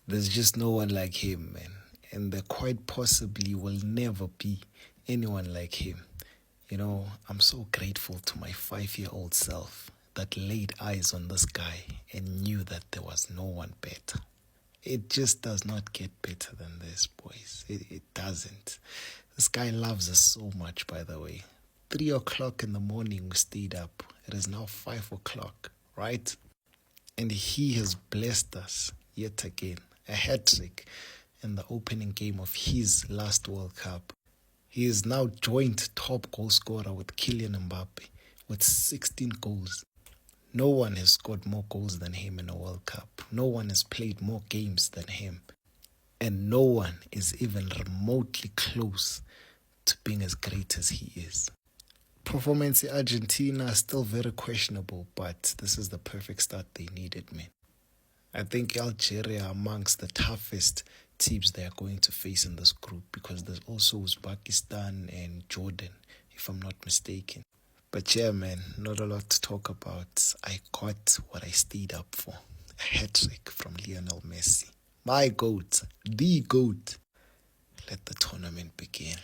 There's just no one like him, man. And there quite possibly will never be anyone like him. I'm so grateful to my 5-year-old self that laid eyes on this guy and knew that there was no one better. It just does not get better than this, boys. It doesn't. This guy loves us so much, by the way. 3 o'clock in the morning, we stayed up. It is now 5 o'clock, right? And he has blessed us yet again. A hat trick in the opening game of his last World Cup. He is now joint top goal scorer with Kylian Mbappe with 16 goals. No one has scored more goals than him in a World Cup. No one has played more games than him. And no one is even remotely close to being as great as he is. Performance in Argentina is still very questionable, but this is the perfect start they needed, man. I think Algeria are amongst the toughest teams they are going to face in this group because there's also Uzbekistan and Jordan, if I'm not mistaken. But yeah, man, not a lot to talk about. I got what I stayed up for. A hat-trick from Lionel Messi. My GOAT, the GOAT. Let the tournament begin.